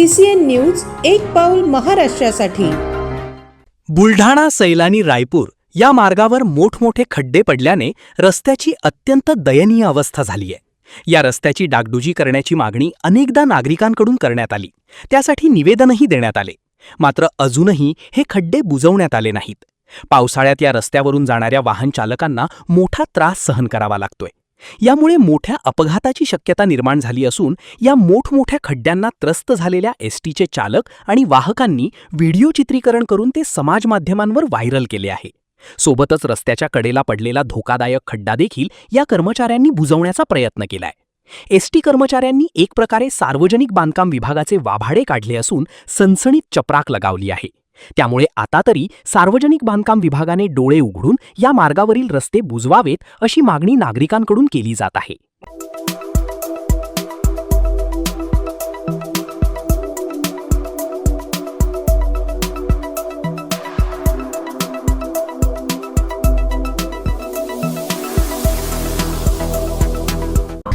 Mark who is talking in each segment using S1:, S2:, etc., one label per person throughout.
S1: CCN news एक पाऊल महाराष्ट्रासाठी।
S2: बुलढाणा सैलानी रायपूर या मार्गावर मोठमोठे खड्डे पडल्याने रस्त्याची अत्यंत दयनीय अवस्था झाली आहे। या रस्त्याची डागडुजी करण्याची मागणी अनेकदा नागरिकांकडून करण्यात आली, त्यासाठी निवेदनही देण्यात आले, मात्र अजूनही हे खड्डे बुजवण्यात आले नाहीत। पावसाळ्यात या रस्त्यावरून जाणाऱ्या वाहन चालकांना मोठा त्रास सहन करावा लागतोय। यामुळे मोठ्या अपघाताची शक्यता निर्माण झाली असून या मोठमोठ्या खड्ड्यांना त्रस्त झालेल्या एसटीचे चालक आणि वाहकांनी व्हिडिओ चित्रीकरण करून ते समाज माध्यमांवर व्हायरल केले आहे। सोबतच रस्त्याच्या कडेला पडलेला धोकादायक खड्डा देखील या कर्मचाऱ्यांनी बुजवण्याचा प्रयत्न केलाय। एसटी कर्मचाऱ्यांनी एक प्रकारे सार्वजनिक बांधकाम विभागाचे वाभाडे काढले असून सनसणीत चपराक लगावली आहे। त्यामुळे आता तरी सार्वजनिक बांधकाम विभागाने डोळे उघडून या मार्गावरील रस्ते बुजवावेत अशी मागणी नागरिकांकडून केली जात आहे।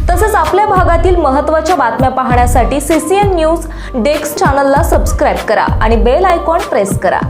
S3: तसेच आपल्या भागातील महत्त्वाच्या बातम्या पाहण्यासाठी CCN न्यूज डेस्क चॅनलला सबस्क्राइब करा आणि बेल आयकॉन प्रेस करा।